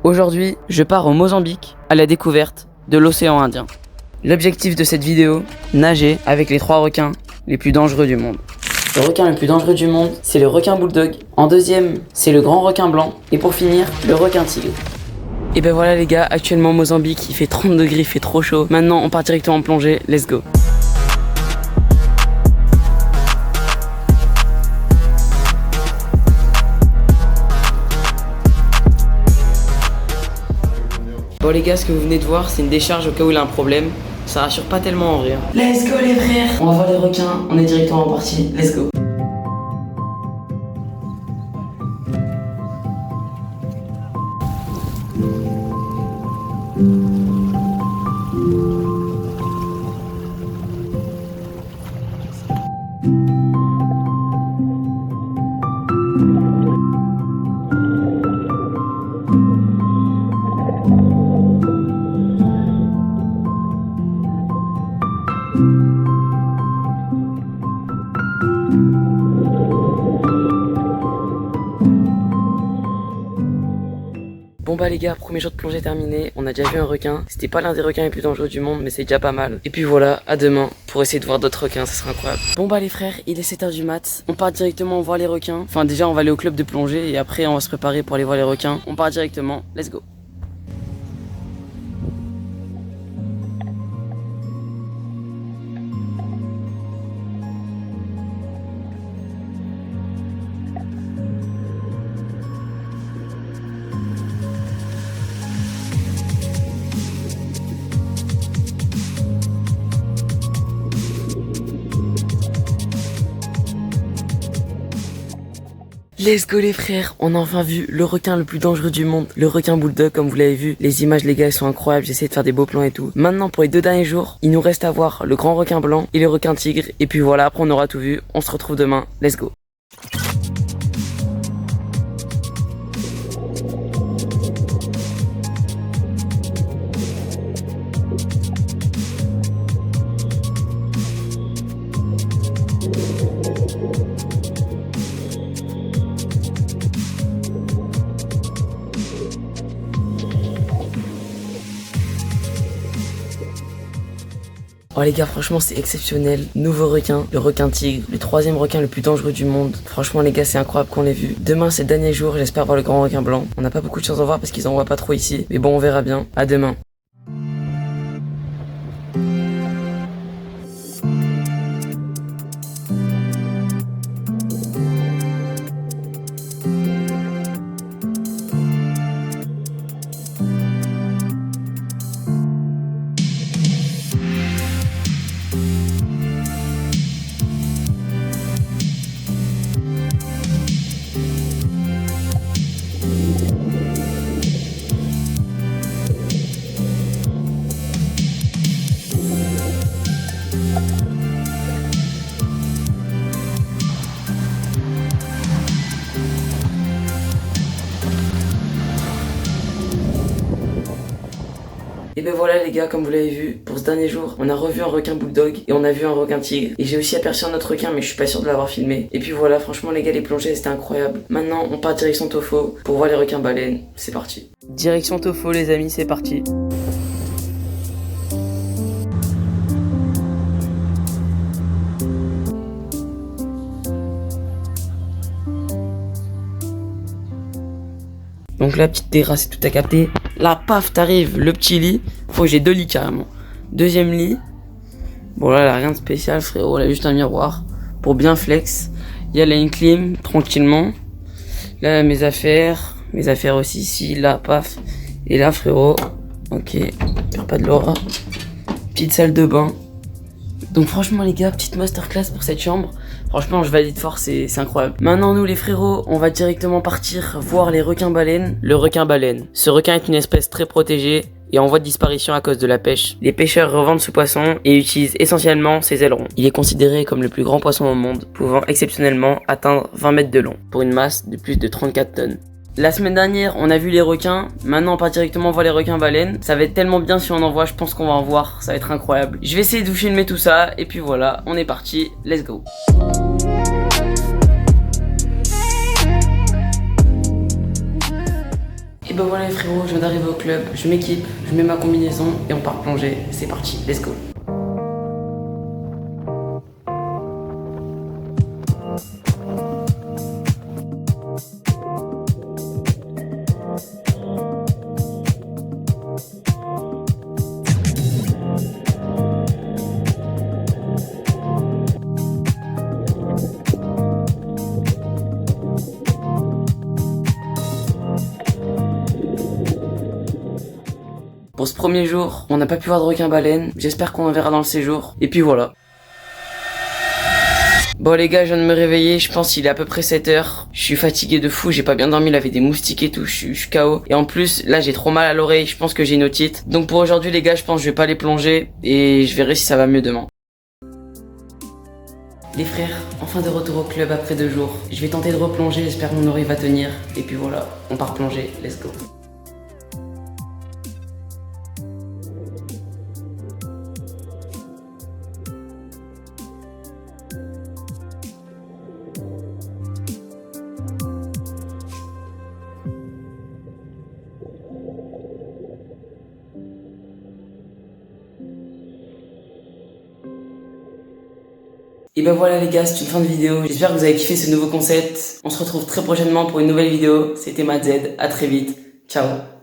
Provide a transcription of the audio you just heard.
Aujourd'hui, je pars au Mozambique à la découverte de l'océan Indien. L'objectif de cette vidéo, nager avec les 3 requins les plus dangereux du monde. Le requin le plus dangereux du monde, c'est le requin bulldog. En deuxième, c'est le grand requin blanc. Et pour finir, le requin tigre. Et ben voilà les gars, actuellement au Mozambique, il fait 30 degrés, il fait trop chaud. Maintenant, on part directement en plongée, let's go. Bon les gars, ce que vous venez de voir, c'est une décharge au cas où il a un problème. Ça rassure pas tellement en vrai. Let's go les frères. On va voir les requins, on est directement parti, let's go. Bon bah les gars, premier jour de plongée terminé, on a déjà vu un requin. C'était pas l'un des requins les plus dangereux du monde, mais c'est déjà pas mal. Et puis voilà, à demain pour essayer de voir d'autres requins, ça sera incroyable. Bon bah les frères, il est 7h du mat, on part directement voir les requins. Enfin déjà on va aller au club de plongée et après on va se préparer pour aller voir les requins. On part directement, let's go. Let's go les frères, on a enfin vu le requin le plus dangereux du monde, le requin bulldog comme vous l'avez vu. Les images les gars elles sont incroyables, j'essaie de faire des beaux plans et tout. Maintenant pour les 2 derniers jours, il nous reste à voir le grand requin blanc et le requin tigre. Et puis voilà, après on aura tout vu, on se retrouve demain, let's go. Oh les gars, franchement c'est exceptionnel. Nouveau requin, le requin tigre, le 3e requin le plus dangereux du monde. Franchement les gars, c'est incroyable qu'on l'ait vu. Demain c'est le dernier jour, j'espère voir le grand requin blanc. On n'a pas beaucoup de chance d'en voir parce qu'ils en voient pas trop ici. Mais bon, on verra bien. À demain. Et ben voilà les gars, comme vous l'avez vu, pour ce dernier jour, on a revu un requin bulldog et on a vu un requin tigre. Et j'ai aussi aperçu un autre requin, mais je suis pas sûr de l'avoir filmé. Et puis voilà, franchement les gars, les plongées c'était incroyable. Maintenant on part direction Tofo pour voir les requins baleines. C'est parti. Direction Tofo les amis, c'est parti. Donc la petite terrasse, c'est tout à capter. Là, paf, t'arrives, le petit lit. Faut que j'ai 2 lits carrément. 2e lit. Bon là, là, rien de spécial frérot. Là, juste un miroir pour bien flex. Il y a là une clim, tranquillement. Là, mes affaires aussi ici. Là, paf. Et là, frérot. Ok, perds pas de l'aura. Petite salle de bain. Donc franchement les gars, petite masterclass pour cette chambre. Franchement je valide fort, c'est incroyable. Maintenant nous les frérots, on va directement partir voir les requins baleines. Le requin baleine. Ce requin est une espèce très protégée et en voie de disparition à cause de la pêche. Les pêcheurs revendent ce poisson et utilisent essentiellement ses ailerons. Il est considéré comme le plus grand poisson au monde, pouvant exceptionnellement atteindre 20 mètres de long, pour une masse de plus de 34 tonnes. La semaine dernière, on a vu les requins. Maintenant, on part directement voir les requins baleines. Ça va être tellement bien si on en voit. Je pense qu'on va en voir. Ça va être incroyable. Je vais essayer de vous filmer tout ça. Et puis voilà, on est parti. Let's go. Et Et ben voilà les frérots, je viens d'arriver au club, je m'équipe, je mets ma combinaison et on part plonger. C'est parti, let's go. Pour ce premier jour, on n'a pas pu voir de requin-baleine, j'espère qu'on en verra dans le séjour, et puis voilà. Bon les gars, je viens de me réveiller, je pense qu'il est à peu près 7h, je suis fatigué de fou, j'ai pas bien dormi, il avait des moustiques et tout, je suis KO, et en plus, là j'ai trop mal à l'oreille, je pense que j'ai une otite. Donc pour aujourd'hui les gars, je pense que je vais pas aller plonger, et je verrai si ça va mieux demain. Les frères, enfin de retour au club après 2 jours, je vais tenter de replonger, j'espère que mon oreille va tenir, et puis voilà, on part plonger, let's go. Et ben voilà les gars, c'est une fin de vidéo. J'espère que vous avez kiffé ce nouveau concept. On se retrouve très prochainement pour une nouvelle vidéo. C'était Matt Z, à très vite. Ciao.